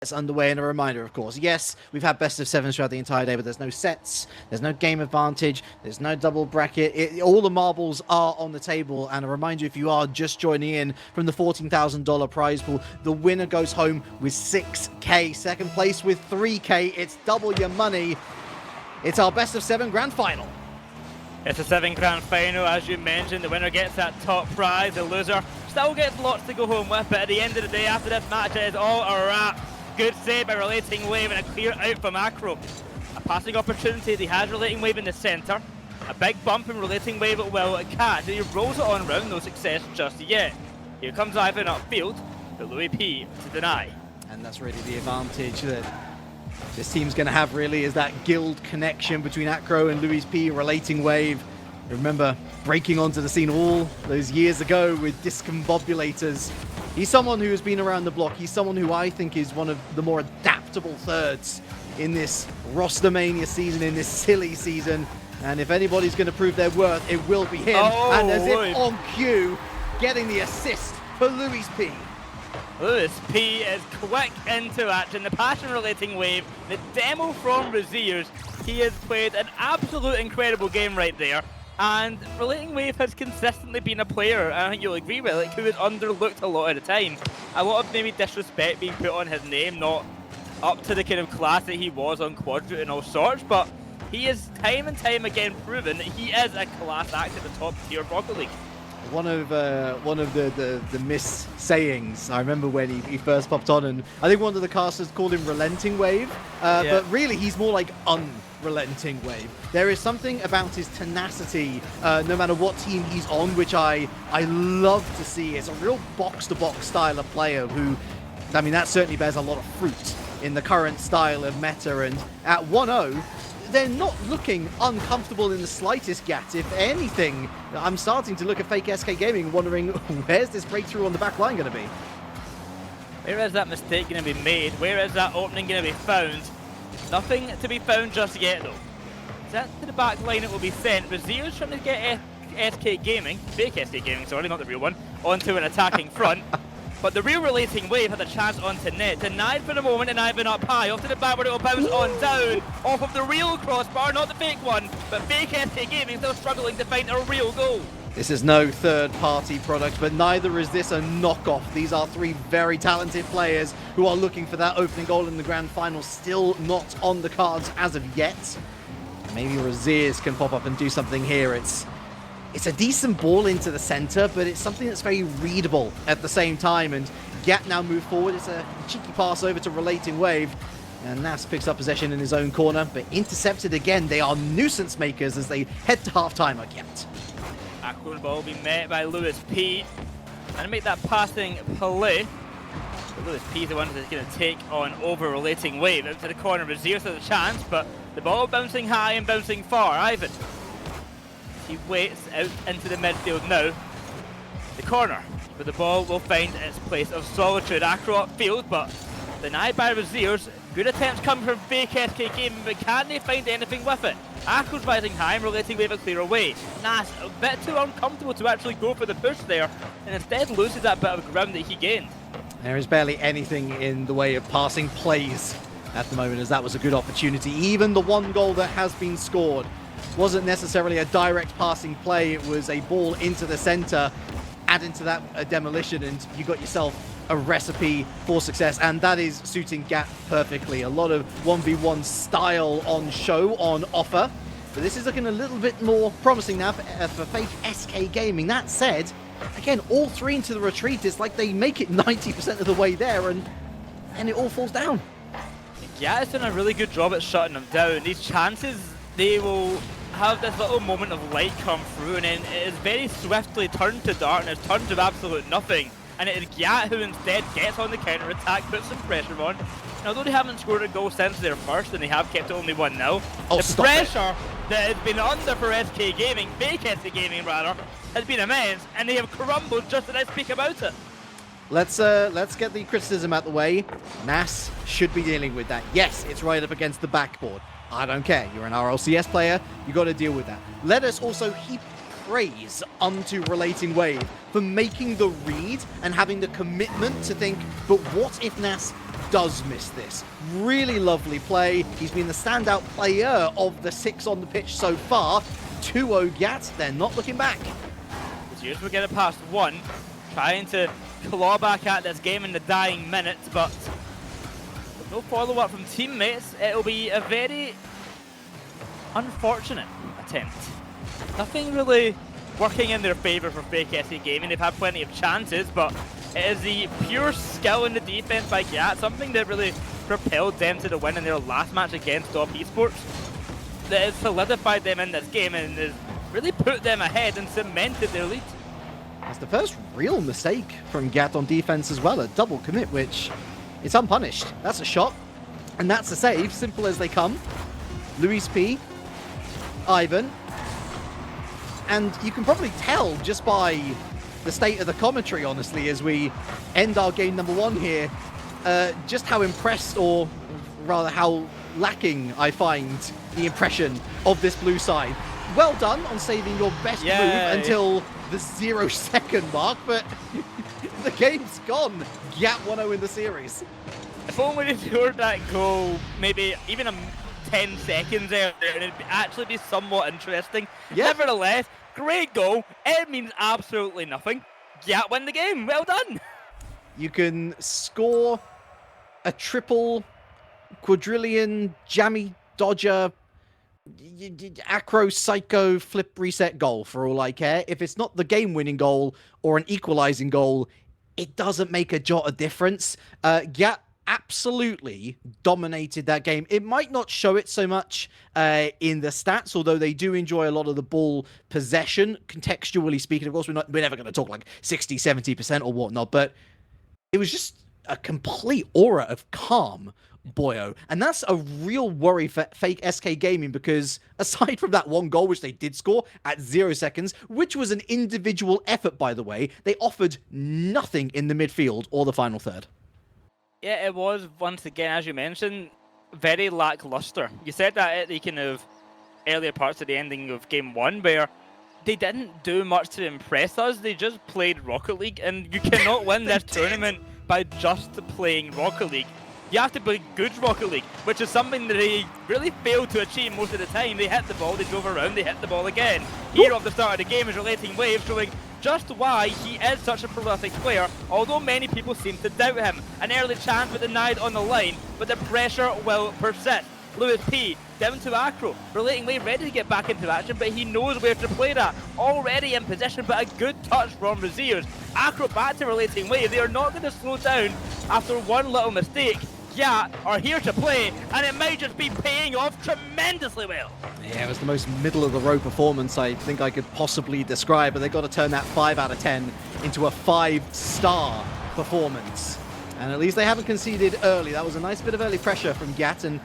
It's underway, and a reminder, of course, yes, we've had best of sevens throughout the entire day, but there's no sets, there's no game advantage, there's no double bracket. All the marbles are on the table, and a reminder, if you are just joining in from the $14,000 prize pool, the winner goes home with 6K, second place with 3K. It's double your money. It's our best of seven grand final. It's a 7 grand final, as you mentioned. The winner gets that top prize, the loser still gets lots to go home with, but at the end of the day, after this match, it is all a wrap. Good save by Relating Wave and a clear out from Acro. A passing opportunity, he has Relating Wave in the centre. A big bump in Relating Wave at will at Cat. He rolls it on round, no success just yet. Here comes Ivan upfield, but Louis P to deny. And that's really the advantage that this team's going to have, really, is that guild connection between Acro and Louis P, Relating Wave. I remember breaking onto the scene all those years ago with discombobulators. He's someone who has been around the block. He's someone who I think is one of the more adaptable thirds in this Rostermania season, in this silly season. And if anybody's going to prove their worth, it will be him. And as if on cue, getting the assist for Louis P. Louis P is quick into action. The passion Relating Wave, the demo from Raziers. He has played an absolute incredible game right there. And Relating Wave has consistently been a player, and I think you'll agree with it, who is underlooked a lot of the time. A lot of maybe disrespect being put on his name, not up to the kind of class that he was on Quadrant and all sorts, but he has time and time again proven that he is a class act at the top tier of Rocket League. One of the mis-sayings, I remember when he first popped on, and I think one of the casters called him Relenting Wave, but really he's more like Unrelenting Wave. There is something about his tenacity, no matter what team he's on, which I love to see. It's a real box-to-box style of player who, I mean, that certainly bears a lot of fruit in the current style of meta, and at 1-0, they're not looking uncomfortable in the slightest, GYAT. If anything, I'm starting to look at fake SK Gaming, wondering where's this breakthrough on the back line going to be? Where is that mistake going to be made? Where is that opening going to be found? Nothing to be found just yet, though. Set to the back line it will be sent. Raziel's trying to get SK Gaming, fake SK Gaming, sorry, not the real one, onto an attacking front. But the real Relating Wave had a chance onto net. Denied for the moment, and Ivan up high. Off to the back where it will bounce on down. Off of the real crossbar, not the fake one. But fake SK Gaming still struggling to find a real goal. This is no third-party product, but neither is this a knockoff. These are three very talented players who are looking for that opening goal in the grand final. Still not on the cards as of yet. Maybe Raziers can pop up and do something here. It's a decent ball into the center, but it's something that's very readable at the same time. And GYAT now move forward. It's a cheeky pass over to Relating Wave. And Nas picks up possession in his own corner, but intercepted again. They are nuisance makers as they head to half-time at GYAT. Acro ball being met by Louis P. And to make that passing play. Louis P is the one that's going to take on over Relating Wave. Out to the corner, Raziers has a chance, but the ball bouncing high and bouncing far. Ivan. He waits out into the midfield now. The corner, but the ball will find its place of solitude. Acro upfield, but denied by Raziers. Good attempts come from fake SK Gaming, but can they find anything with it? Acro's rising high and Relating Wave a clear away. Nas a bit too uncomfortable to actually go for the push there, and instead loses that bit of ground that he gained. There is barely anything in the way of passing plays at the moment, as that was a good opportunity. Even the one goal that has been scored wasn't necessarily a direct passing play. It was a ball into the center, add into that a demolition, and you got yourself a recipe for success, and that is suiting GYAT perfectly. A lot of 1v1 style on show, on offer, but this is looking a little bit more promising now for fake SK Gaming. That said, again, all three into the retreat. It's like they make it 90% of the way there, and it all falls down. GYAT has done a really good job at shutting them down. These chances, they will have this little moment of light come through, and then it is very swiftly turned to darkness, turned to absolute nothing. And it is GYAT who instead gets on the counter-attack, puts some pressure on. And although they haven't scored a goal since their first, and they have kept it only 1-0, the pressure that has been under for SK Gaming, fake SK Gaming rather, has been immense, and they have crumbled just as I speak about it. Let's get the criticism out the way. Nas should be dealing with that. Yes, it's right up against the backboard. I don't care. You're an RLCS player. You got to deal with that. Let us also heap praise unto Relating Wave for making the read and having the commitment to think, but what if Nas does miss this. Really lovely play. He's been the standout player of the 6 on the pitch so far. 2-0 GYAT, they're not looking back. The Zeus will get it past 1, trying to claw back at this game in the dying minutes, but with no follow-up from teammates, it'll be a very unfortunate attempt. Nothing really working in their favour for Fake SK Gaming. They've had plenty of chances, but it is the pure skill in the defense by GYAT, something that really propelled them to the win in their last match against League Esports, that has solidified them in this game and has really put them ahead and cemented their lead. That's the first real mistake from GYAT on defense as well, a double commit, which is unpunished. That's a shot, and that's a save, simple as they come. Luis P, Ivan, and you can probably tell just by the state of the commentary, honestly, as we end our game number 1 here, just how impressed, or rather how lacking I find the impression of this blue side. Well done on saving your best move until the 0-second mark, but the game's gone. GYAT 1-0 in the series. If only they scored that goal maybe even 10 seconds earlier, it'd actually be somewhat interesting. Yeah. Nevertheless, great goal. It means absolutely nothing. GYAT win the game. Well done. You can score a triple, quadrillion, jammy, dodger, acro, psycho, flip, reset goal for all I care. If it's not the game-winning goal or an equalizing goal, it doesn't make a jot of difference. GYAT absolutely dominated that game. It might not show it so much in the stats, although they do enjoy a lot of the ball possession, contextually speaking. Of course, we're never going to talk like 60, 70% or whatnot, but it was just a complete aura of calm, boyo. And that's a real worry for Fake SK Gaming, because aside from that one goal, which they did score at 0 seconds, which was an individual effort, by the way, they offered nothing in the midfield or the final third. Yeah, it was, once again, as you mentioned, very lackluster. You said that at the kind of earlier parts of the ending of Game 1, where they didn't do much to impress us. They just played Rocket League, and you cannot win this tournament by just playing Rocket League. You have to play good Rocket League, which is something that they really failed to achieve most of the time. They hit the ball, they drove around, they hit the ball again. Here at the start of the game is Relating Wave, showing just why he is such a prolific player, although many people seem to doubt him. An early chance but denied on the line, but the pressure will persist. Luis P down to Acro, Relating Wave ready to get back into action, but he knows where to play that. Already in position, but a good touch from Raziers. Acro back to Relating Wave. They are not going to slow down after one little mistake. GYAT are here to play, and it might just be paying off tremendously well. Yeah, it was the most middle-of-the-road performance I think I could possibly describe, but they've got to turn that 5 out of 10 into a 5-star performance. And at least they haven't conceded early. That was a nice bit of early pressure from GYAT, and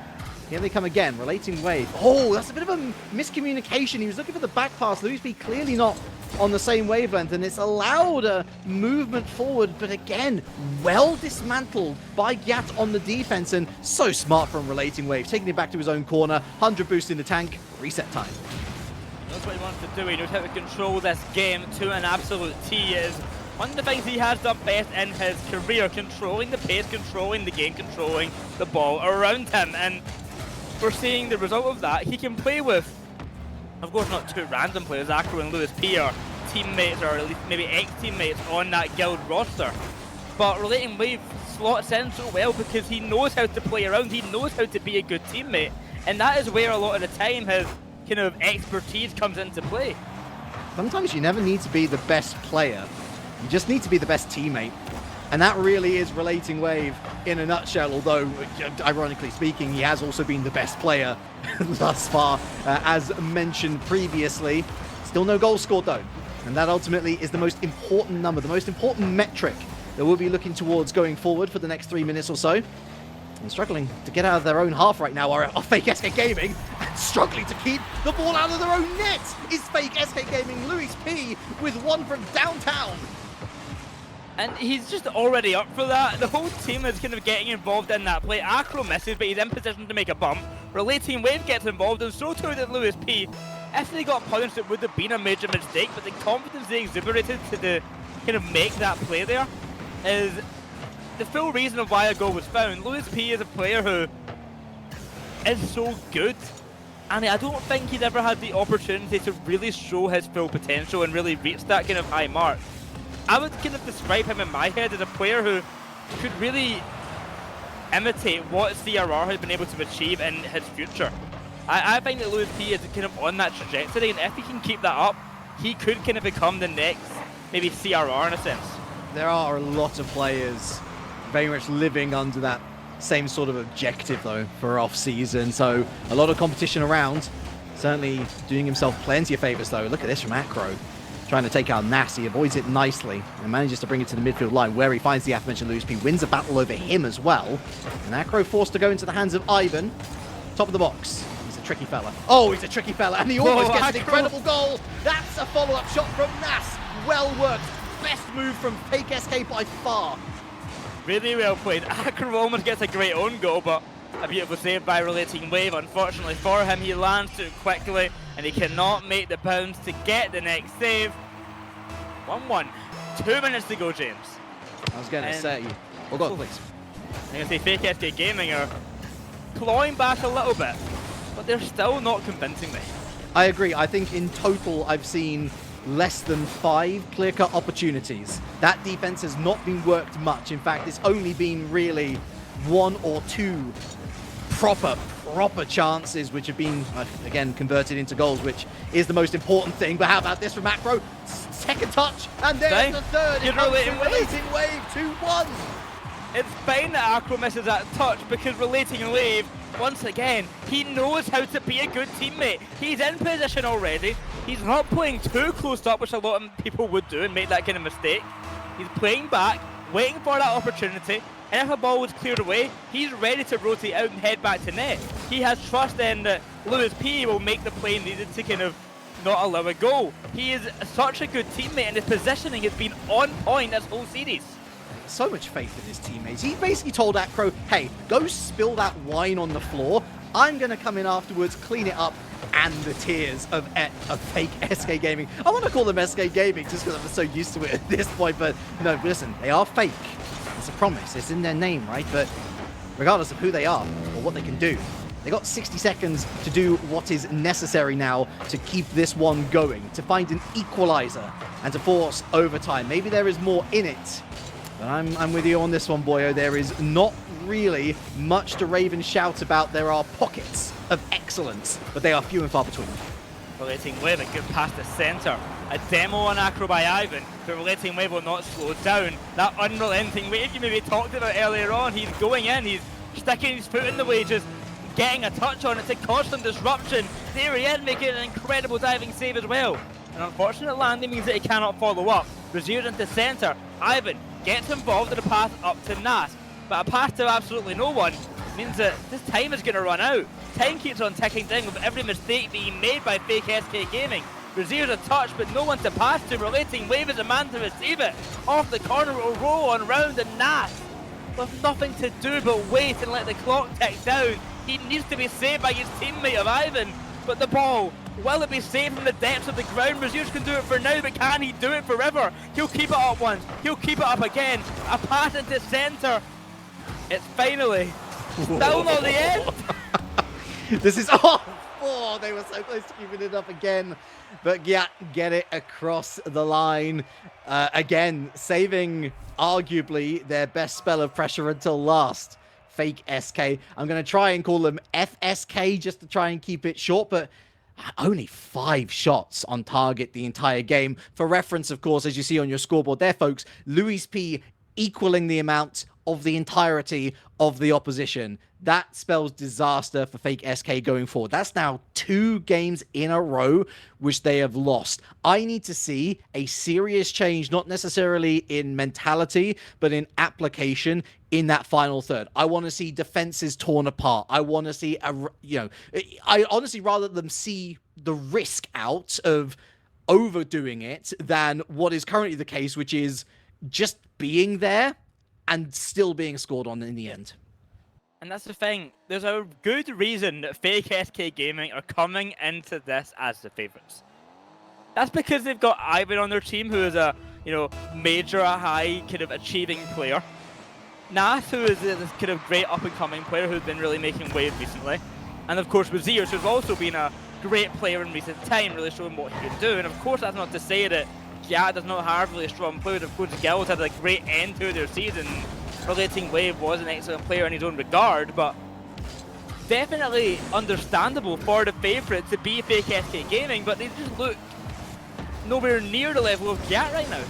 here they come again. Relating Wave. Oh, that's a bit of a miscommunication. He was looking for the back pass. Luis B clearly not on the same wavelength, and it's allowed a movement forward, but again, well dismantled by GYAT on the defense, and so smart from Relating Wave, taking it back to his own corner, 100 boost in the tank, reset time. That's what he wants to do. He knows how to control this game to an absolute T. Is one of the things he has done best in his career, controlling the pace, controlling the game, controlling the ball around him, and we're seeing the result of that. He can play with, of course, not two random players. Acro and Luis P are teammates, or at least maybe ex-teammates on that guild roster. But Relating Wave slots in so well because he knows how to play around, he knows how to be a good teammate. And that is where a lot of the time his kind of expertise comes into play. Sometimes you never need to be the best player. You just need to be the best teammate. And that really is Relating Wave in a nutshell, although, ironically speaking, he has also been the best player thus far, as mentioned previously. Still no goals scored, though. And that ultimately is the most important number, the most important metric that we'll be looking towards going forward for the next 3 minutes or so. And struggling to get out of their own half right now are Fake SK Gaming, and struggling to keep the ball out of their own net is Fake SK Gaming. Luis P with one from downtown. And he's just already up for that. The whole team is kind of getting involved in that play. Acro misses, but he's in position to make a bump. Relating Wave gets involved, and so too did Luis P. If they got punished, it would have been a major mistake, but the confidence they exuberated to kind of make that play there is the full reason of why a goal was found, Lewis P is a player who is so good, and I don't think he's ever had the opportunity to really show his full potential and really reach that kind of high mark. I would kind of describe him in my head as a player who could really imitate what CRR has been able to achieve in his future. I think that Lewis P is kind of on that trajectory, and if he can keep that up, he could kind of become the next, maybe CRR in a sense. There are a lot of players very much living under that same sort of objective, though, for off-season. So a lot of competition around. Certainly doing himself plenty of favors, though. Look at this from Acro. Trying to take out Nas. He avoids it nicely and manages to bring it to the midfield line, where he finds the aforementioned Lewis P. Wins a battle over him as well. And Acro forced to go into the hands of Ivan. Top of the box. He's a tricky fella. Oh, he's a tricky fella. And he almost gets an incredible goal. That's a follow-up shot from Nas. Well worked. Best move from Fake SK by far. Really well played. Acro almost gets a great own goal, but a beautiful save by Relating Wave. Unfortunately for him, he lands too quickly, and he cannot make the bounce to get the next save. 1-1. 2 minutes to go, James. I was going to say, well, go on, please. I'm going to say Fake SK Gaming are clawing back a little bit, but they're still not convincing me. I agree. I think in total, I've seen less than 5 clear-cut opportunities. That defense has not been worked much. In fact, it's only been really 1 or 2 proper chances which have been, again, converted into goals, which is the most important thing. But how about this from Macro? Second touch, and there's the third. It's Relating Wave 2-1. It's fine that Acro misses that touch, because Relating Wave, once again, he knows how to be a good teammate. He's in position already. He's not playing too close up, which a lot of people would do and make that kind of mistake. He's playing back, waiting for that opportunity, and if a ball was cleared away, he's ready to rotate out and head back to net. He has trust then that Lewis P will make the play needed to kind of not allow a goal. He is such a good teammate, and his positioning has been on point this whole series. So much faith in his teammates. He basically told Acro, hey, go spill that wine on the floor. I'm going to come in afterwards, clean it up, and the tears of Fake SK Gaming. I want to call them SK Gaming just because I'm so used to it at this point, but no, listen, they are fake. It's a promise. It's in their name, right? But regardless of who they are or what they can do, they got 60 seconds to do what is necessary now to keep this one going, to find an equalizer and to force overtime. Maybe there is more in it. But I'm with you on this one, Boyo. There is not really much to rave and shout about. There are pockets of excellence, but they are few and far between. Relating Wave, a good pass to centre. A demo on Acro by Ivan, but Relating Wave will not slow down. That unrelenting wave you maybe talked about earlier on, he's going in, he's sticking his foot in the way, just getting a touch on it to cause some disruption. There he is, making an incredible diving save as well. An unfortunate landing means that he cannot follow up. Braziers into centre. Ivan gets involved in a pass up to Nas, but a pass to absolutely no one means that this time is going to run out. Time keeps on ticking down with every mistake being made by Fake SK Gaming. Braziers a touch, but no one to pass to. Relating Wave is a man to receive it. Off the corner it will roll on round, and Nas, with nothing to do but wait and let the clock tick down. He needs to be saved by his teammate of Ivan, but the ball, will it be saved from the depths of the ground? Braziers can do it for now, but can he do it forever? He'll keep it up once, he'll keep it up again. A pass into centre. It's finally still not the end. This is, oh, they were so close to keeping it up again. But GYAT get it across the line. Again, saving arguably their best spell of pressure until last. Fake SK. I'm going to try and call them FSK just to try and keep it short, but only 5 shots on target the entire game. For reference, of course, as you see on your scoreboard there, folks, Lewis P equaling the amount of the entirety of the opposition. That spells disaster for Fake SK going forward. That's now 2 games in a row which they have lost. I need to see a serious change, not necessarily in mentality, but in application in that final third. I want to see defenses torn apart. I want to see, I honestly rather them see the risk out of overdoing it than what is currently the case, which is just being there and still being scored on in the end. And that's the thing. There's a good reason that Fake SK Gaming are coming into this as the favourites. That's because they've got Ivan on their team, who is a, major, high kind of achieving player. Nath, who is this kind of great up-and-coming player who's been really making waves recently. And of course with Zeus, who's also been a great player in recent time, really showing what he can do. And of course that's not to say that GYAT does not have really strong players. Of course GYAT had a great end to their season. Relating Wave was an excellent player in his own regard, but definitely understandable for the favourite to be fake SK Gaming, but they just look nowhere near the level of GYAT right now.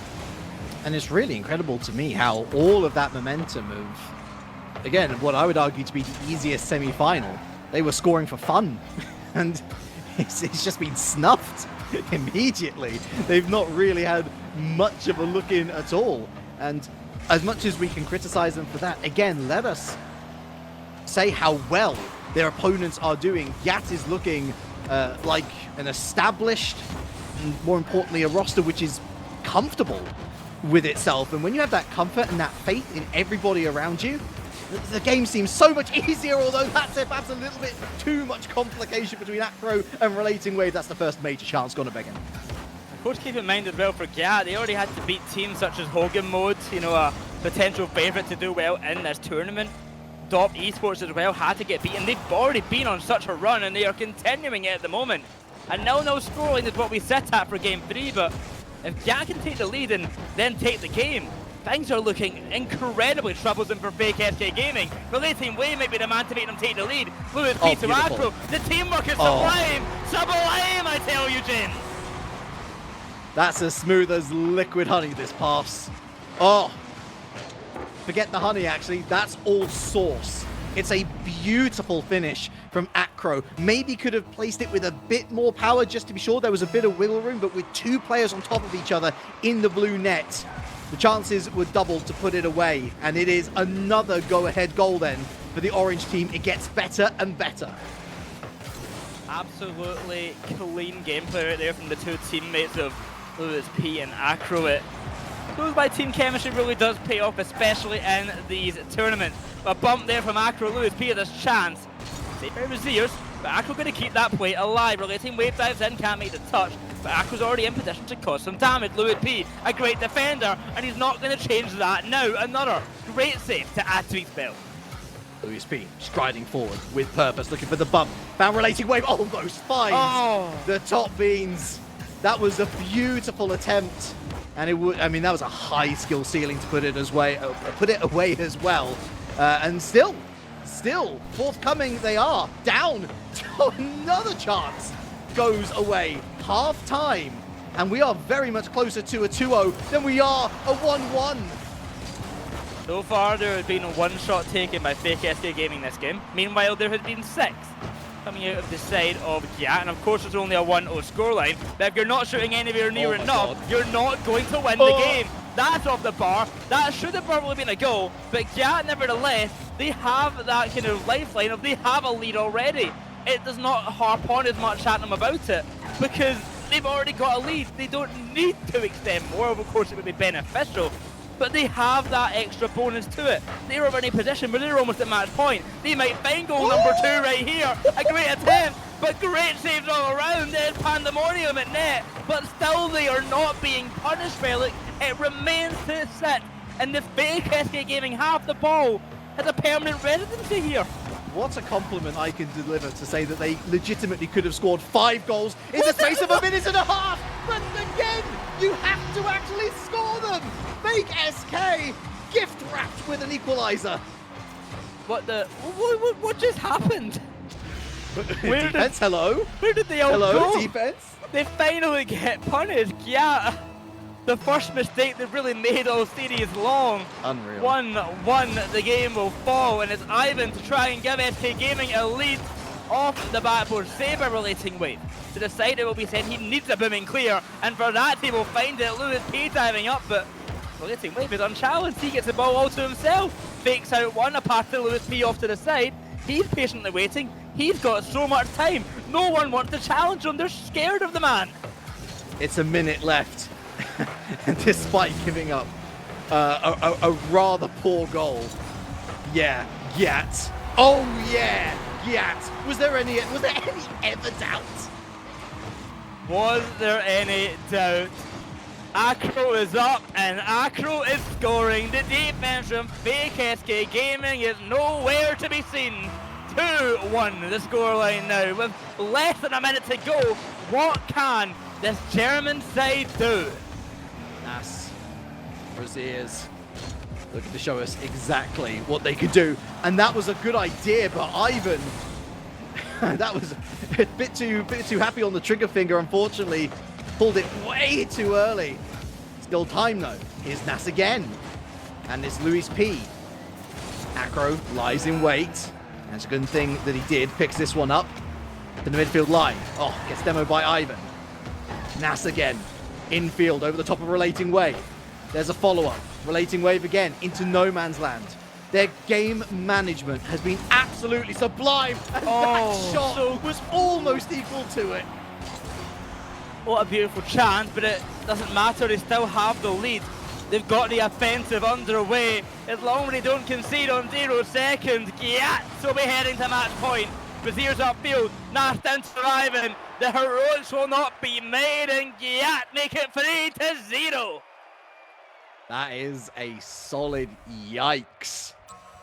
And it's really incredible to me how all of that momentum of, again, what I would argue to be the easiest semi-final, they were scoring for fun. And it's just been snuffed immediately. They've not really had much of a look in at all. And as much as we can criticize them for that, again, let us say how well their opponents are doing. GYAT is looking like an established, and more importantly, a roster which is comfortable with itself. And when you have that comfort and that faith in everybody around you, the game seems so much easier, although that's perhaps a little bit too much complication between Acro and Relating Wave. That's the first major chance gonna begin. Of course, keep in mind as well for GYAT, they already had to beat teams such as Hogan Mode, you know, a potential favourite to do well in this tournament. Top Esports as well had to get beaten. They've already been on such a run and they are continuing it at the moment. A 0-0 scoreline is what we set at for Game 3, but if GYAT can take the lead and then take the game, things are looking incredibly troublesome for fake SK Gaming. Relating Wave might be the man to make them take the lead. Lewis P to Acro. The teamwork is sublime! Sublime, I tell you, Jin! That's as smooth as liquid honey, this pass. Oh, forget the honey, actually. That's all sauce. It's a beautiful finish from Acro. Maybe could have placed it with a bit more power just to be sure there was a bit of wiggle room, but with two players on top of each other in the blue net, the chances were doubled to put it away. And it is another go-ahead goal then for the orange team. It gets better and better. Absolutely clean gameplay right there from the two teammates of Lewis P and Acro. It shows why team chemistry really does pay off, especially in these tournaments. A bump there from Acro. Lewis P has this chance. Saved by Zeus, but Acro going to keep that play alive. Relating Wave dives in, can't make the touch, but Acro's already in position to cause some damage. Lewis P, a great defender, and he's not going to change that now. Another great save to add to his belt. Lewis P striding forward with purpose, looking for the bump. Found Relating Wave, almost finds the top beans. That was a beautiful attempt, and it would, I mean, that was a high skill ceiling to put it away as well. And still forthcoming they are. Down. Another chance goes away. Half time, and we are very much closer to a 2-0 than we are a 1-1. So far, there has been one shot taken by fake SK Gaming this game. Meanwhile, there has been 6 coming out of the side of GYAT, and of course it's only a 1-0 scoreline, but if you're not shooting anywhere near enough, you're not going to win the game. That's off the bar. That should have probably been a goal, but GYAT, nevertheless, they have that kind of lifeline of they have a lead already. It does not harp on as much at them about it, because they've already got a lead. They don't need to extend more. Of course it would be beneficial, but they have that extra bonus to it. They're already in position where they're almost at match point. They might find goal number 2 right here. A great attempt, but great saves all around. There's pandemonium at net, but still they are not being punished, Relic. It remains to sit, and the fake SK Gaming have the ball as a permanent residency here. What a compliment I can deliver to say that they legitimately could have scored 5 goals in the space of a minute and a half. But again, you have to actually score them. Fake SK, gift wrapped with an equaliser. What just happened? Defense, hello? Where did they all go? Hello, defense? They finally get punished. Yeah, the first mistake they really made all series long. Unreal. 1-1, the game will fall, and it's Ivan to try and give SK Gaming a lead off the backboard. Save by Relating Wave. To the side it will be said he needs a booming clear, and for that he will find it. Lewis P diving up, but Relating Wave is unchallenged. He gets the ball all to himself. Fakes out one, a pass to Lewis P off to the side. He's patiently waiting. He's got so much time. No one wants to challenge him. They're scared of the man. It's a minute left. Despite giving up a rather poor goal. Yeah, GYAT. Oh yeah, GYAT. Was there any ever doubt? Was there any doubt? Acro is up, and Acro is scoring. The defense from Fake SK Gaming is nowhere to be seen. 2-1 the scoreline now, with less than a minute to go. What can this German side do? Nas, Braziers, looking to show us exactly what they could do. And that was a good idea, but Ivan, that was a bit too happy on the trigger finger, unfortunately. Pulled it way too early. Still time though. Here's Nas again. And it's Luis P. Acro lies in wait. That's a good thing that he did. Picks this one up to the midfield line. Oh, gets demoed by Ivan. Nas again. Infield over the top of Relating Wave. There's a follow-up. Relating Wave again into no man's land. Their game management has been absolutely sublime. And that shot was almost equal to it. What a beautiful chance, but it doesn't matter. They still have the lead. They've got the offensive underway. As long as they don't concede on 0 seconds, GYAT will be heading to match point. Braziers upfield, Nash down to Ivan. The heroics will not be made, and GYAT make it 3-0. That is a solid yikes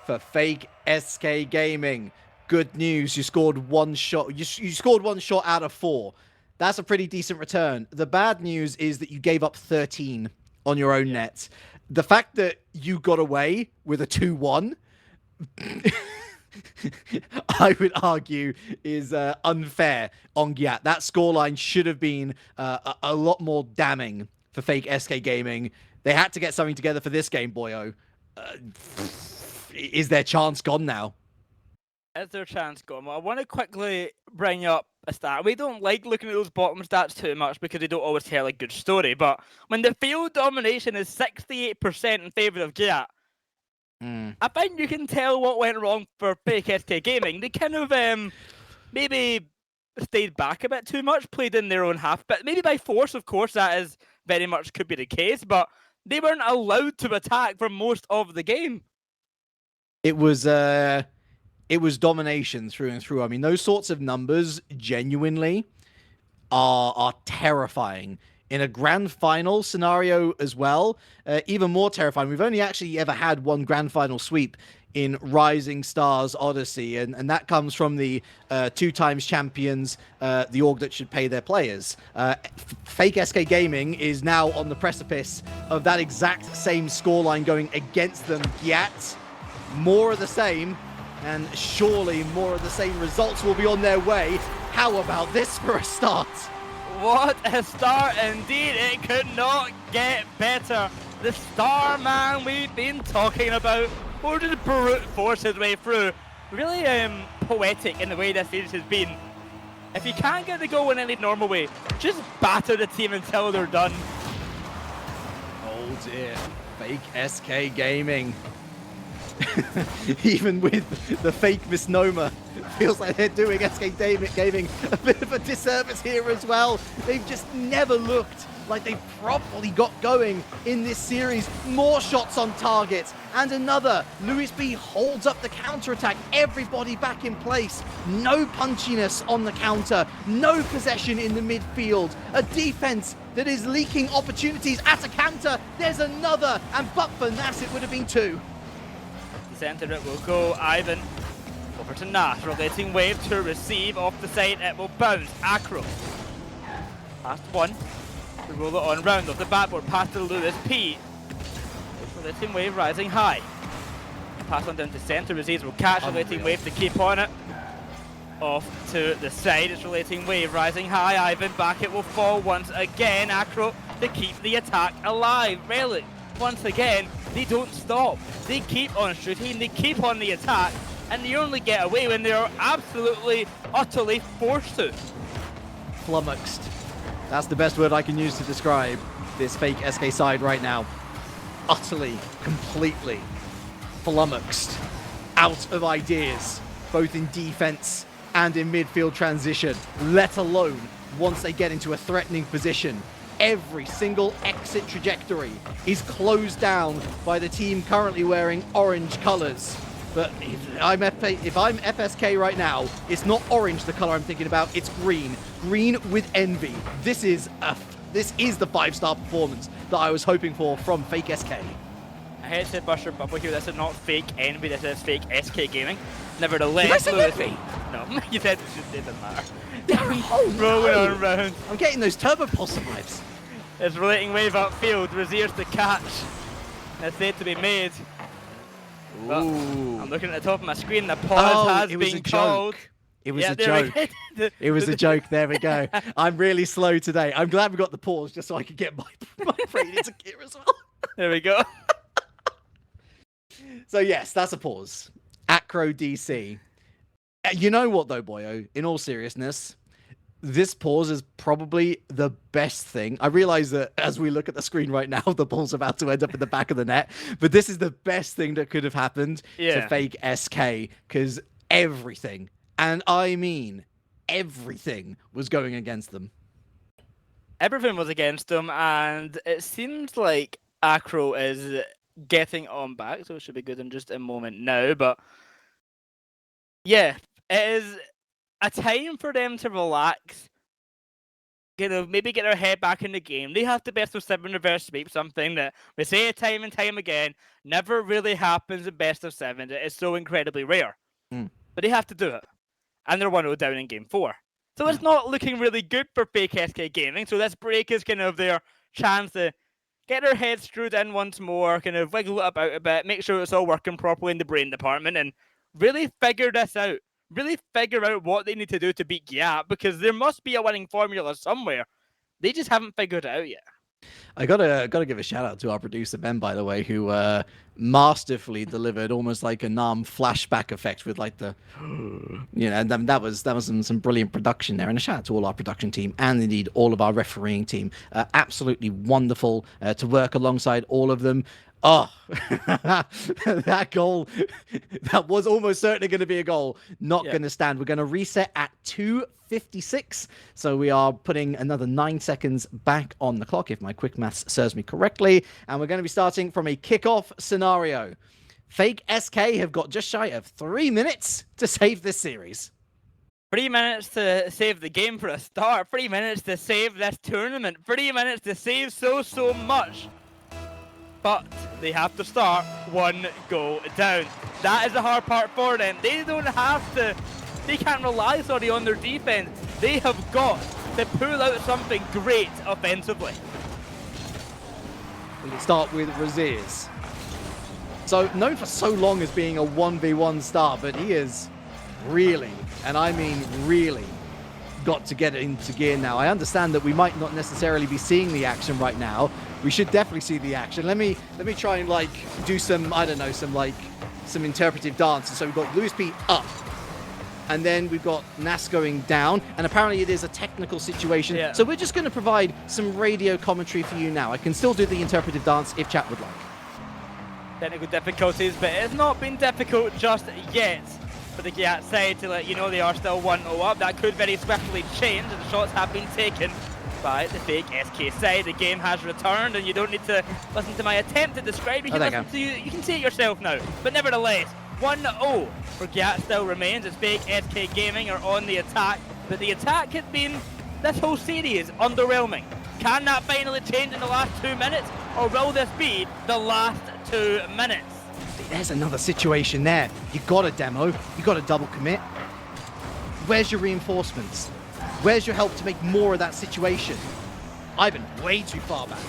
for Fake SK Gaming. Good news, you scored one shot. You scored one shot out of 4. That's a pretty decent return. The bad news is that you gave up 13 on your own net. The fact that you got away with a 2-1, I would argue, is unfair on GYAT. That scoreline should have been a lot more damning for Fake SK Gaming. They had to get something together for this game, boyo. Is their chance gone now? Is their chance gone? Well, I want to quickly bring up a stat. We don't like looking at those bottom stats too much because they don't always tell a good story. But when the field domination is 68% in favour of GYAT, I think you can tell what went wrong for Fake SK Gaming. They kind of maybe stayed back a bit too much, played in their own half, but maybe by force, of course, that is very much could be the case. But they weren't allowed to attack for most of the game. It was domination through and through. I mean, those sorts of numbers genuinely are terrifying. In a grand final scenario as well, even more terrifying. We've only actually ever had one grand final sweep in Rising Stars Odyssey, and that comes from the 2 times champions, the org that should pay their players. Fake SK Gaming is now on the precipice of that exact same scoreline going against them. GYAT, more of the same. And surely more of the same results will be on their way. How about this for a start? What a start indeed. It could not get better. The star man we've been talking about, or just brute force his way through. Really poetic in the way this series has been. If you can't get the goal in any normal way, just batter the team until they're done. Oh dear. Fake SK Gaming. Even with the fake misnomer, feels like they're doing SK Gaming a bit of a disservice here as well. They've just never looked like they've properly got going in this series. More shots on target, and another. Luis B holds up the counter-attack. Everybody back in place. No punchiness on the counter. No possession in the midfield. A defense that is leaking opportunities at a counter. There's another, and but for Nas, it would have been 2. Center it will go. Ivan over to Nash. Relating Wave to receive off the side. It will bounce. Acro. Last one. To roll it on round off the backboard. Pass to Lewis P. Relating Wave rising high. Pass on down to center. Aziz will catch Relating Wave to keep on it. Off to the side. It's Relating Wave rising high. Ivan back. It will fall once again. Acro to keep the attack alive. Relic. Once again, they don't stop. They keep on shooting, they keep on the attack, and they only get away when they are absolutely, utterly forced to. Flummoxed. That's the best word I can use to describe this Fake SK side right now. Utterly, completely flummoxed. Out of ideas, both in defense and in midfield transition, let alone once they get into a threatening position. Every single exit trajectory is closed down by the team currently wearing orange colors. But if I'm FSK right now, it's not orange the color I'm thinking about, it's green. Green with envy. This is a This is the 5-star performance that I was hoping for from Fake SK. I hate to bust your bubble here. This is not fake Envy. This is fake SK Gaming. Nevertheless, Did I say Envy? No, you said it didn't matter. Oh, Rolling no. on round. I'm getting those Turbo Pulsar vibes. It's relating wave upfield. Razier's to catch. It's there to be made. Ooh. I'm looking at the top of my screen. The pause has been called. It was a joke. It was a joke. There we go. I'm really slow today. I'm glad we got the pause just so I could get my brain into gear as well. There we go. So yes, that's a pause. Acro DC. You know what though, boyo? In all seriousness, this pause is probably the best thing. I realize that as we look at the screen right now, the ball's about to end up in the back of the net, but this is the best thing that could have happened to Fake SK, because everything, and I mean everything, was going against them. Everything was against them, and it seems like Acro is getting on back, so it should be good in just a moment now, but yeah, it is a time for them to relax, maybe get their head back in the game. They have the best of 7 reverse sweep, something that we say time and time again, never really happens in best of 7. It is so incredibly rare. But they have to do it. And they're 1-0 down in game 4. So it's not looking really good for Fake SK Gaming, so this break is kind of their chance to get their head screwed in once more, kind of wiggle it about a bit, make sure it's all working properly in the brain department, and really figure this out. Really figure out what they need to do to beat GYAT, because there must be a winning formula somewhere. They just haven't figured it out yet. I gotta give a shout out to our producer Ben, by the way, who masterfully delivered almost like a NARM flashback effect with like the, and that was some brilliant production there. And a shout out to all our production team and indeed all of our refereeing team. Absolutely wonderful to work alongside all of them. Oh, that goal, that was almost certainly going to be a goal. Not going to stand. We're going to reset at 2:56. So we are putting another 9 seconds back on the clock, if my quick maths serves me correctly. And we're going to be starting from a kickoff scenario. Fake SK have got just shy of 3 minutes to save this series. 3 minutes to save the game for a start. 3 minutes to save this tournament. 3 minutes to save so much. But they have to start 1 goal down. That is the hard part for them. They can't rely, on their defense. They have got to pull out something great offensively. We can start with Razier's. So, known for so long as being a 1v1 star, but he is really, and I mean really, got to get into gear now. I understand that we might not necessarily be seeing the action right now. We should definitely see the action. Let me try and like do some, I don't know, some interpretive dances. So we've got Lewis P up, and then we've got Nas going down, and apparently it is a technical situation. Yeah. So we're just going to provide some radio commentary for you now. I can still do the interpretive dance if chat would like. Technical difficulties, but it's not been difficult just yet for the GYAT side to let you know they are still 1-0 up. That could very swiftly change, and the shots have been taken by the Fake SK side. The game has returned, and you don't need to listen to my attempt to describe it. You can see it yourself now. But nevertheless, 1-0 for GYAT still remains as Fake SK Gaming are on the attack. But the attack has been, this whole series, underwhelming. Can that finally change in the last 2 minutes, or will this be the last 2 minutes? There's another situation there. You got a demo, you got a double commit. Where's your reinforcements? Where's your help to make more of that situation? Ivan, way too far back.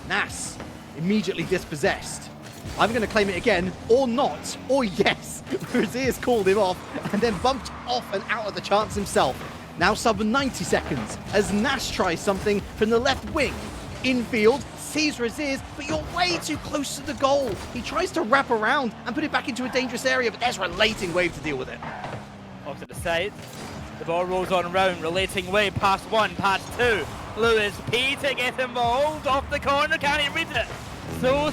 Nas, immediately dispossessed. I'm going to claim it again, or not, or yes. Razier's called him off, and then bumped off and out of the chance himself. Now sub 90 seconds, as Nas tries something from the left wing. Infield, sees Razier's, but you're way too close to the goal. He tries to wrap around and put it back into a dangerous area, but there's Relating Wave to deal with it. Off to the side. The ball rolls on round, Relating Wave, pass 1, pass 2. Lewis P to get involved, off the corner, can he read it? So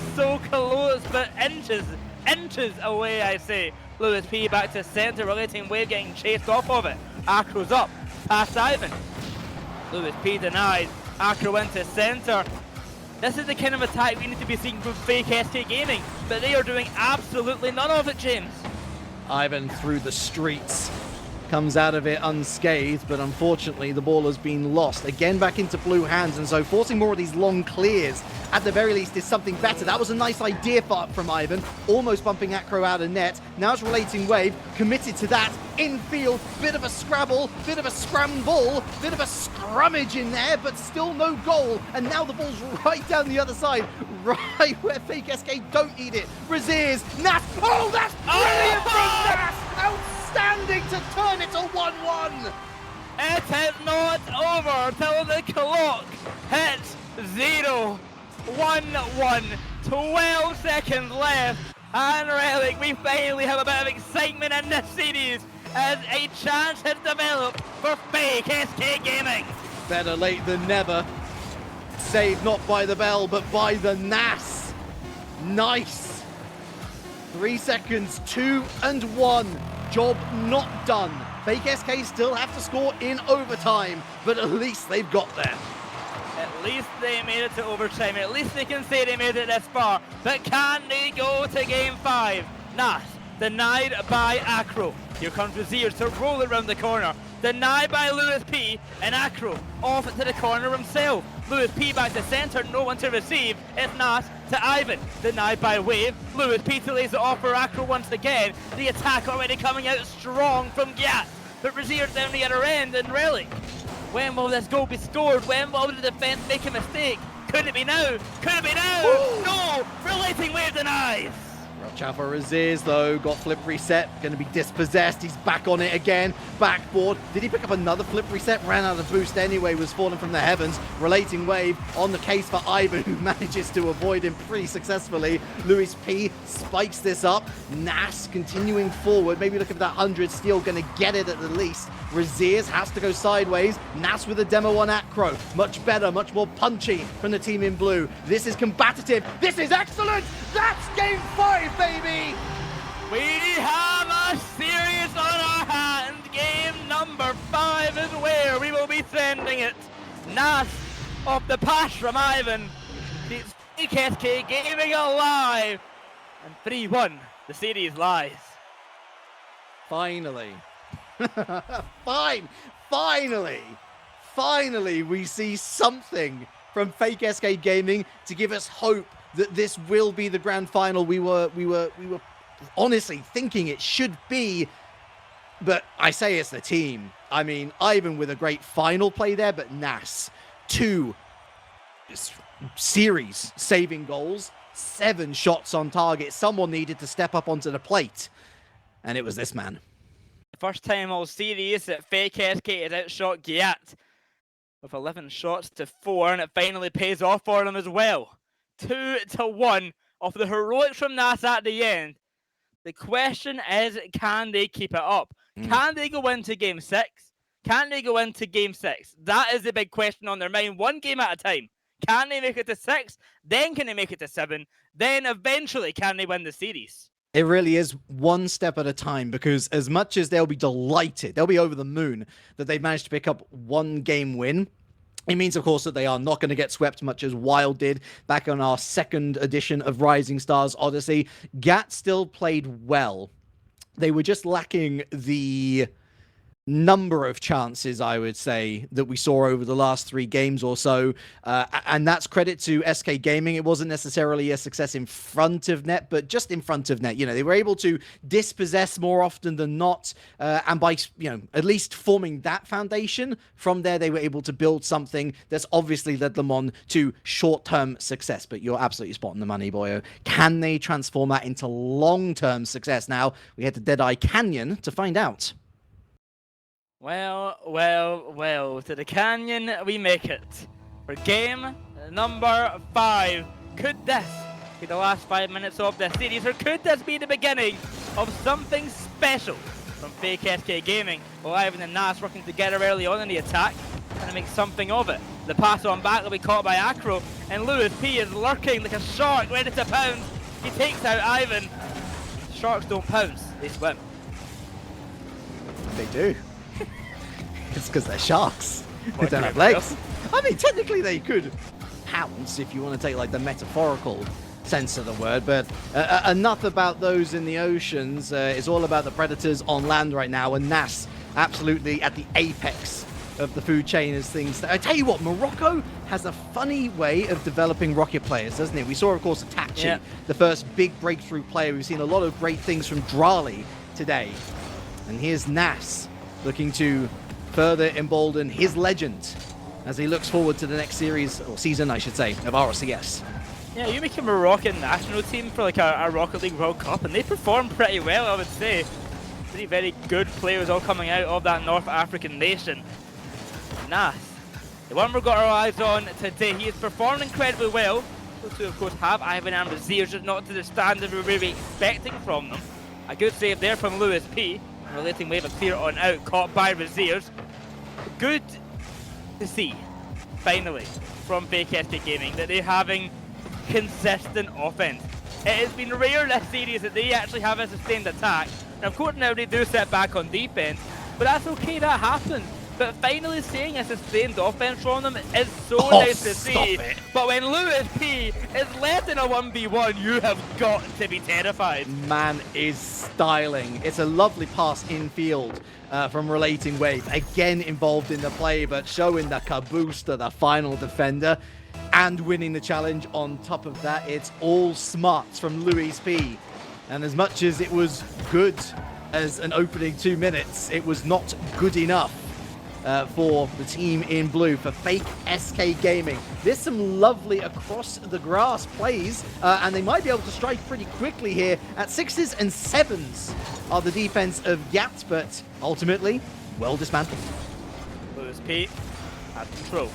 close, but inches away, I say. Lewis P back to centre, Relating Wave getting chased off of it. Acro's up, past Ivan. Lewis P denied, Acro into centre. This is the kind of attack we need to be seeing from Fake SK Gaming, but they are doing absolutely none of it, James. Ivan through the streets. comes out of it unscathed, but unfortunately the ball has been lost. Again back into blue hands, and so forcing more of these long clears at the very least is something better. That was a nice idea from Ivan, almost bumping Acro out of net. Now it's Relating Wave, committed to that, infield, bit of a scrabble, bit of a scramble, bit of a scrummage in there, but still no goal. And now the ball's right down the other side, right where Fake SK don't need it. Braziers, Nas, oh, that's brilliant from Nas! Outstanding to turn it to 1-1! It is not over till the clock hits 0. 1-1, 12 seconds left, and Relic, we finally have a bit of excitement in this series as a chance has developed for Fake SK Gaming. Better late than never. Saved not by the bell, but by the NAS. Nice. 3 seconds, 2 and 1. Job not done. Fake SK still have to score in overtime, but at least they've got there. At least they made it to overtime. At least they can say they made it this far. But can they go to game 5? Nas, denied by Acro. Here comes Braziers to roll it around the corner. Denied by Lewis P, and Acro off to the corner himself. Lewis P back to centre, no one to receive. It's Nas to Ivan, denied by Wave. Lewis P to lays it off for Acro once again. The attack already coming out strong from GYAT. But Braziers down the other end, and Relic. When will this goal be scored? When will the defence make a mistake? Could it be now? Could it be now? Ooh. No! Relating Wave denies! Chava Raziz though, got flip reset, going to be dispossessed, he's back on it again, backboard, did he pick up another flip reset? Ran out of boost anyway, was falling from the heavens. Relating Wave on the case for Ivan, who manages to avoid him pretty successfully. Lewis P spikes this up, Nas continuing forward, maybe look at that 100 steal, going to get it at the least. Raziz has to go sideways, Nas with a demo on Acro, much better, much more punchy from the team in blue. This is combative, this is excellent, that's game 5, baby! We have a series on our hands. Game number 5 is where we will be sending it. Nas off the pass from Ivan. It's Fake SK Gaming alive. And 3-1, the series lies. Finally. Finally, we see something from Fake SK Gaming to give us hope that this will be the grand final we were honestly thinking it should be. But I say it's the team. I mean, Ivan with a great final play there, but Nas, 2 series saving goals, 7 shots on target. Someone needed to step up onto the plate, and it was this man. First time all series that Fake SK has outshot GYAT with 11 shots to 4, and it finally pays off for them as well. 2-1 off the heroics from Nas at the end. The question is, can they keep it up? Can they go into game 6? Can they go into game 6? That is the big question on their mind. 1 game at a time. Can they make it to 6? Then can they make it to 7? Then eventually can they win the series? It really is one step at a time, because as much as they'll be delighted, they'll be over the moon that they've managed to pick up 1 game win. It means, of course, that they are not going to get swept much as Wild did back on our 2nd edition of Rising Stars Odyssey. GYAT still played well. They were just lacking the number of chances, I would say, that we saw over the last 3 games or so. And that's credit to SK Gaming. It wasn't necessarily a success in front of net, but just in front of net. You know, they were able to dispossess more often than not. And by, you know, at least forming that foundation, from there they were able to build something that's obviously led them on to short-term success. But you're absolutely spot on the money, boyo. Can they transform that into long-term success? Now, we head to Deadeye Canyon to find out. Well, to the canyon we make it. For game number 5. Could this be the last 5 minutes of this series, or could this be the beginning of something special from Fake SK Gaming? Well, Ivan and Nas working together early on in the attack, trying to make something of it. The pass on back will be caught by Acro, and Lewis P is lurking like a shark ready to pounce. He takes out Ivan. Sharks don't pounce, they swim. They do. It's because they're sharks. They don't have legs. I mean, technically they could pounce if you want to take like the metaphorical sense of the word, but enough about those in the oceans. It's all about the predators on land right now, and Nas absolutely at the apex of the food chain as things. I tell you what, Morocco has a funny way of developing rocket players, doesn't it? We saw, of course, Itachi, the first big breakthrough player. We've seen a lot of great things from Drali today. And here's Nas looking to further embolden his legend as he looks forward to the next series, or season, I should say, of RCS. Yeah, you make a Moroccan national team for like a Rocket League World Cup, and they perform pretty well, I would say. Three very good players all coming out of that North African nation. Nas, the one we've got our eyes on today, he has performed incredibly well. Those two, of course, have Ivan and Braziers, just not to the standard we were really expecting from them. A good save there from Lewis P. Relating wave a clear on out, caught by Braziers. Good to see, finally, from Fake SK Gaming, that they're having consistent offense. It has been rare this series that they actually have a sustained attack. And of course now they do set back on defense, but that's okay, that happens. But finally seeing a sustained offense from them is so nice to see. But when Lewis P is left in a 1v1, you have got to be terrified. Man is styling. It's a lovely pass infield from Relating Wave. Again involved in the play, but showing the caboose to the final defender and winning the challenge on top of that. It's all smarts from Lewis P. And as much as it was good as an opening 2 minutes, it was not good enough for the team in blue, for Fake SK Gaming. There's some lovely across the grass plays, and they might be able to strike pretty quickly here. At 6s and 7s are the defense of GYAT, but ultimately, well dismantled. Lewis P has control.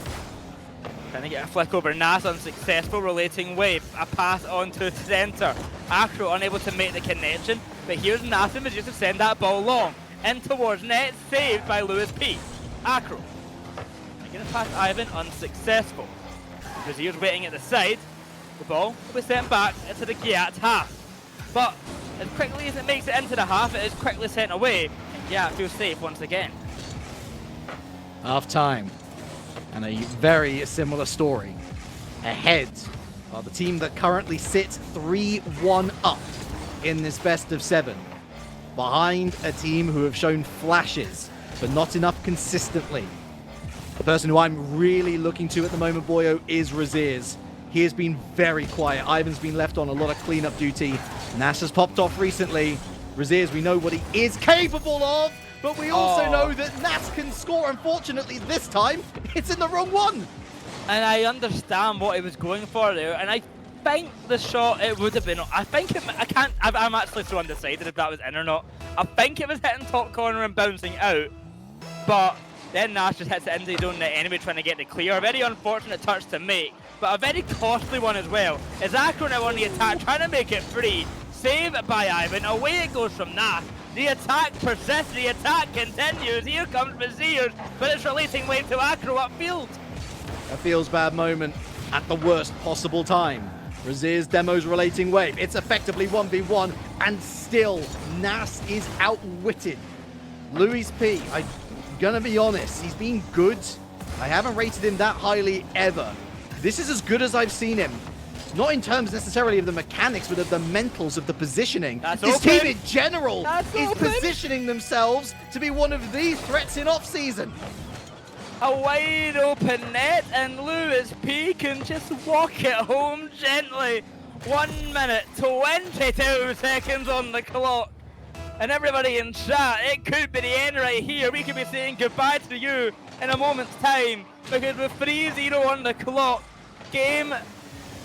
Trying to get a flick over Nas, unsuccessful. Relating Wave, a pass on to center. Acro unable to make the connection, but here's Nas and Majus to send that ball long. In towards net, saved by Lewis P. Acro. Going to pass Ivan, unsuccessful. Braziers waiting at the side. The ball will be sent back into the GYAT half. But as quickly as it makes it into the half, it is quickly sent away, and GYAT feels safe once again. Half time. And a very similar story. Ahead are the team that currently sits 3-1 up in this best of 7. Behind a team who have shown flashes, but not enough consistently. The person who I'm really looking to at the moment, Boyo, is Raziers. He has been very quiet. Ivan's been left on a lot of cleanup duty. Nash has popped off recently. Raziers, we know what he is capable of, but we also know that Nas can score. Unfortunately, this time, it's in the wrong one. And I understand what he was going for there, and I think the shot, it would have been, I think it, I'm actually so undecided if that was in or not. I think it was hitting top corner and bouncing out, but then Nash just hits it into his own net anyway, trying to get the clear. A very unfortunate touch to make, but a very costly one as well. Is Acro now on the attack, trying to make it free. Save by Ivan, away it goes from Nash. The attack persists, the attack continues. Here comes Braziers, but it's Relating Wave to Acro upfield. A feels bad moment at the worst possible time. Raziers demos Relating Wave. It's effectively 1v1, and still Nas is outwitted. Louis P, I'm gonna be honest, he's been good. I haven't rated him that highly ever. This is as good as I've seen him. Not in terms necessarily of the mechanics, but of the mentals, of the positioning. This team in general is positioning themselves to be one of the threats in off-season. A wide open net, and Lewis P can just walk it home gently. 1 minute, 22 seconds on the clock. And everybody in chat, it could be the end right here. We could be saying goodbye to you in a moment's time, because with 3-0 on the clock, game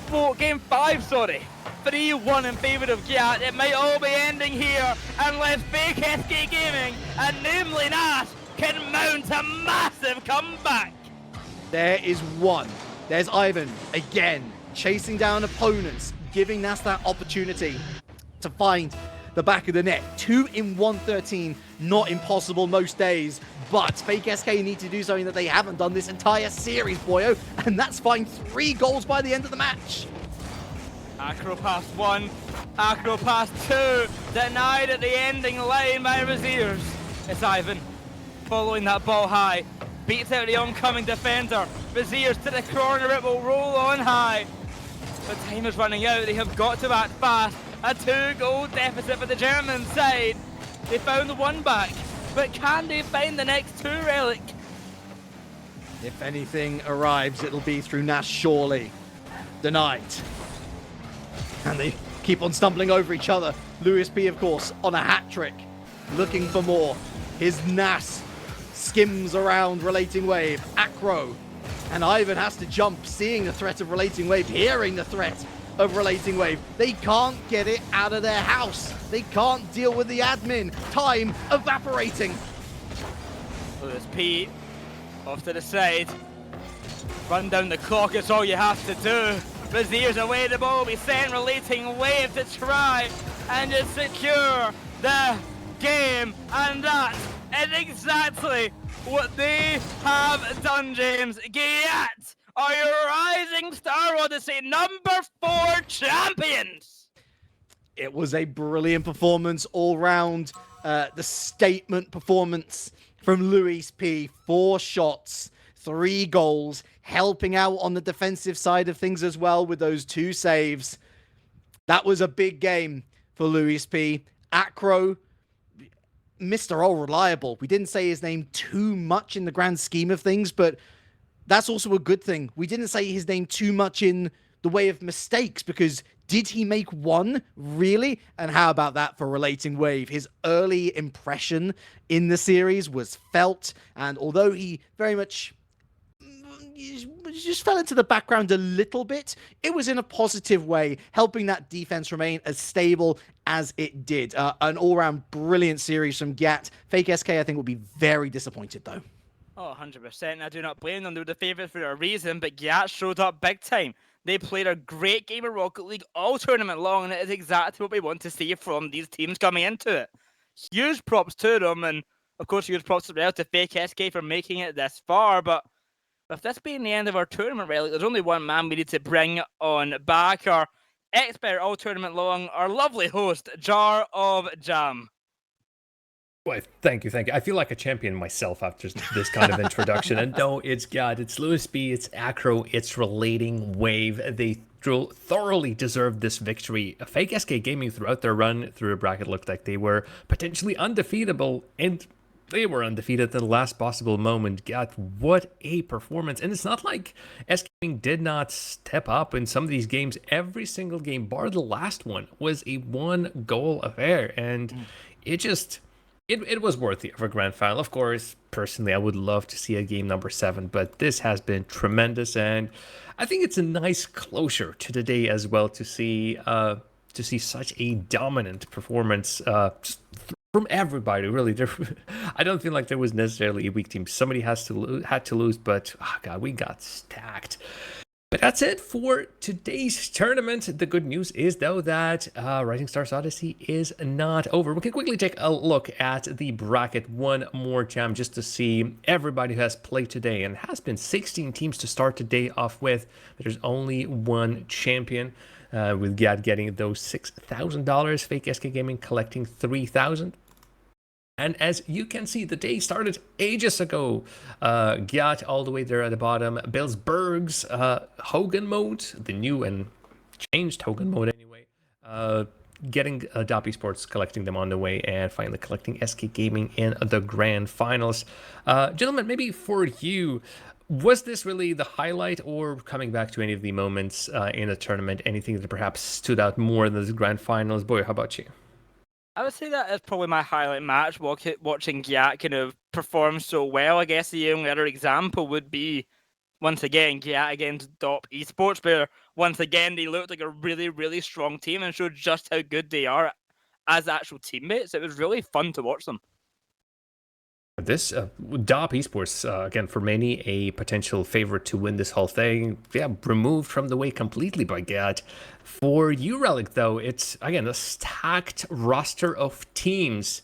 5, 3-1 in favour of GYAT. It might all be ending here unless Fake SK Gaming, and namely Nash, can mount a massive comeback. There is one. There's Ivan again, chasing down opponents, giving Nash that opportunity to find the back of the net. 2 in 113, not impossible most days, but Fake SK need to do something that they haven't done this entire series, Boyo, and that's find 3 goals by the end of the match. Acro past 1, Acro past 2, denied at the ending line by Raziers. It's Ivan, following that ball high, beats out the oncoming defender. Raziers to the corner, it will roll on high. The time is running out, they have got to act fast. A 2-goal deficit for the German side. They found the one back. but can they find the next 2 relic? If anything arrives, it'll be through Nash surely. Denied. And they keep on stumbling over each other. Lewis P, of course, on a hat trick, looking for more. His Nash skims around Relating Wave. Acro and Ivan has to jump, seeing the threat of Relating Wave, hearing the threat of Relating Wave. They can't get it out of their house. They can't deal with the admin. Time evaporating. Lewis P off to the side. Run down the clock, it's all you have to do. Razier's away the ball, we send Relating Wave to try and just secure the game. And that is exactly what they have done, James. GYAT are your Rising Star Odyssey #4 champions. It was a brilliant performance all round. The statement performance from Luis P. 4 shots, 3 goals, helping out on the defensive side of things as well with those 2 saves. That was a big game for Luis P. Acro, Mr. All Reliable. We didn't say his name too much in the grand scheme of things, but that's also a good thing. We didn't say his name too much in the way of mistakes, because did he make one? Really? And how about that for Relating Wave? His early impression in the series was felt, and although he very much just fell into the background a little bit, it was in a positive way, helping that defense remain as stable as it did. An all-round brilliant series from GYAT. Fake SK, I think, will be very disappointed, though. Oh, 100%. I do not blame them. They were the favourites for a reason, but GYAT showed up big time. They played a great game of Rocket League all tournament long, and it is exactly what we want to see from these teams coming into it. Huge props to them, and of course, huge props as well to Fake SK for making it this far, but with this being the end of our tournament relic, there's only one man we need to bring on back, our expert all tournament long, our lovely host, Jar of Jam. Well, thank you. I feel like a champion myself after this kind of introduction. And no, it's GYAT, it's Lewis B, it's Acro, it's Relating Wave. They thoroughly deserved this victory. Fake SK Gaming throughout their run through a bracket looked like they were potentially undefeatable, and they were undefeated at the last possible moment. GYAT, what a performance. And it's not like SK Gaming did not step up in some of these games. Every single game, bar the last one, was a 1-goal affair. And it was worthy of a grand final. Of course, personally, I would love to see a game #7, but this has been tremendous. And I think it's a nice closure to the day as well to see such a dominant performance from everybody, really. I don't feel like there was necessarily a weak team. Somebody had to lose, but oh God, we got stacked. But that's it for today's tournament. The good news is, though, that Rising Stars Odyssey is not over. We can quickly take a look at the bracket one more time just to see everybody who has played today. And it has been 16 teams to start the day off with. There's only one champion, with GYAT getting those $6,000. Fake SK Gaming collecting $3,000. And as you can see, the day started ages ago. GYAT all the way there at the bottom. Billsberg's Hogan mode, the new and changed Hogan mode anyway. Getting League Esports, collecting them on the way, and finally collecting SK Gaming in the grand finals. Gentlemen, maybe for you, was this really the highlight, or coming back to any of the moments in the tournament, anything that perhaps stood out more than the grand finals? Boy, how about you? I would say that is probably my highlight match, watching GYAT kind of perform so well. I guess the only other example would be, once again, GYAT against League Esports, where once again they looked like a really, really strong team and showed just how good they are as actual teammates. It was really fun to watch them. This League Esports, again, for many, a potential favorite to win this whole thing. Yeah, removed from the way completely by GYAT. For you, Relic, though, it's, again, a stacked roster of teams.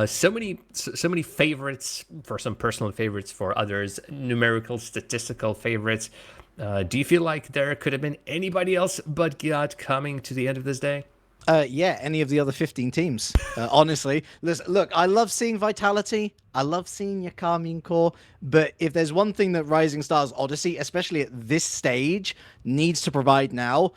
So many favorites, for some personal favorites, for others, numerical, statistical favorites. Do you feel like there could have been anybody else but GYAT coming to the end of this day? Yeah, any of the other 15 teams. Honestly, look, I love seeing Vitality. I love seeing your Carmine Core. But if there's one thing that Rising Stars Odyssey, especially at this stage, needs to provide now,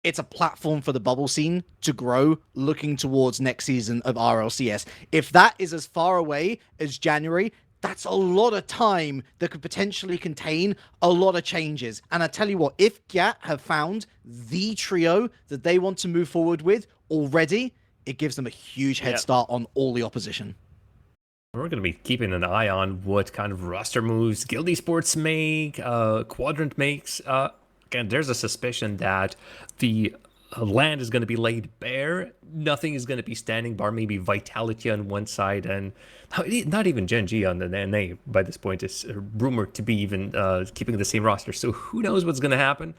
it's a platform for the bubble scene to grow looking towards next season of RLCS. If that is as far away as January, that's a lot of time that could potentially contain a lot of changes. And I tell you what, if GYAT have found the trio that they want to move forward with already, it gives them a huge head start on all the opposition. We're going to be keeping an eye on what kind of roster moves Guild Esports make, Quadrant makes. Again, there's a suspicion that the land is going to be laid bare. Nothing is going to be standing bar. Maybe Vitality on one side, and not even Gen G on the NA by this point is rumored to be even keeping the same roster. So who knows what's going to happen?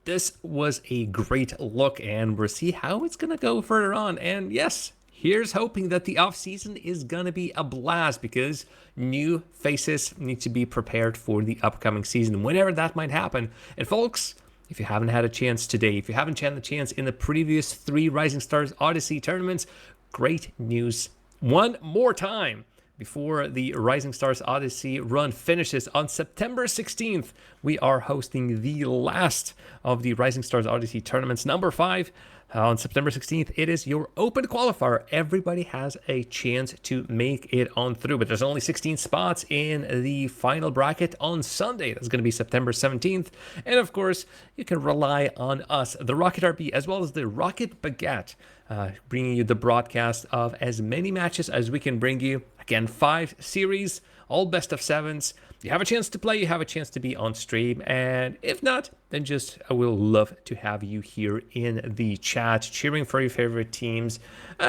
This was a great look, and we'll see how it's going to go further on. And yes, here's hoping that the offseason is going to be a blast, because new faces need to be prepared for the upcoming season, whenever that might happen. And folks, if you haven't had a chance today, if you haven't had a chance in the previous 3 Rising Stars Odyssey tournaments, great news one more time. Before the Rising Stars Odyssey run finishes on September 16th, we are hosting the last of the Rising Stars Odyssey tournaments, number 5. On September 16th, it is your open qualifier. Everybody has a chance to make it on through, but there's only 16 spots in the final bracket on Sunday. That's going to be September 17th. And of course, you can rely on us, the Rocket RB, as well as the Rocket Baguette, bringing you the broadcast of as many matches as we can bring you. Again, 5 series, all best of 7s. You have a chance to play, you have a chance to be on stream, and if not, then just I will love to have you here in the chat, cheering for your favorite teams,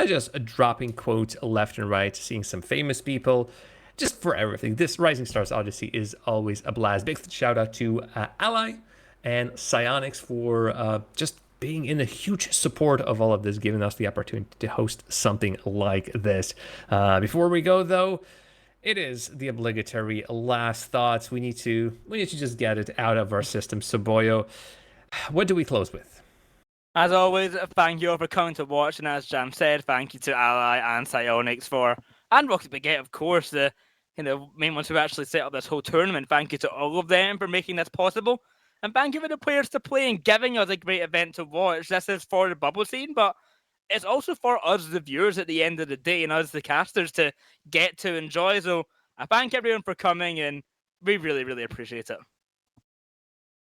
just dropping quotes left and right, seeing some famous people, just for everything. This Rising Stars Odyssey is always a blast. Big shout out to Ally and Psyonix for just being in a huge support of all of this, giving us the opportunity to host something like this. Before we go, though, it is the obligatory last thoughts. We need to just get it out of our system. So, Boyo, what do we close with? As always, thank you all for coming to watch, and as Jam said, thank you to Ally and Psyonix and Rocket Baguette, of course, the main ones who actually set up this whole tournament. Thank you to all of them for making this possible, and thank you for the players to play and giving us a great event to watch. This is for the bubble scene, but it's also for us, the viewers, at the end of the day, and us, the casters, to get to enjoy. So I thank everyone for coming, and we really, really appreciate it.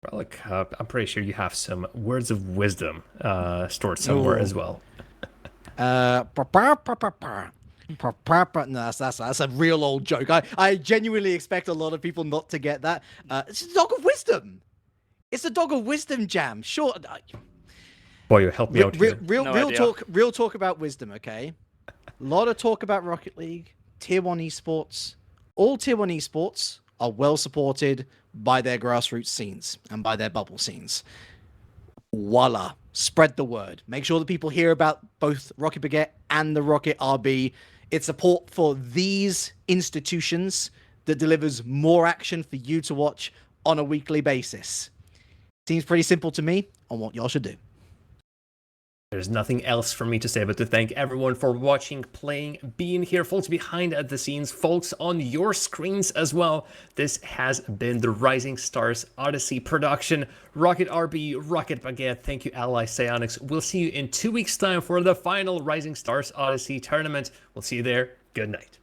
Well, look, I'm pretty sure you have some words of wisdom stored somewhere as well. No, that's a real old joke. I genuinely expect a lot of people not to get that. It's a dog of wisdom. It's a dog of wisdom, Jam. Sure. Boy, help me out here. Real talk about wisdom, okay? A lot of talk about Rocket League, Tier 1 esports. All Tier 1 esports are well supported by their grassroots scenes and by their bubble scenes. Voila. Spread the word. Make sure that people hear about both Rocket Baguette and the Rocket RB. It's support for these institutions that delivers more action for you to watch on a weekly basis. Seems pretty simple to me on what y'all should do. There's nothing else for me to say but to thank everyone for watching, playing, being here, folks behind the scenes, folks on your screens as well. This has been the Rising Stars Odyssey production. Rocket RB, Rocket Baguette, thank you, Ally Psyonix. We'll see you in 2 weeks' time for the final Rising Stars Odyssey tournament. We'll see you there. Good night.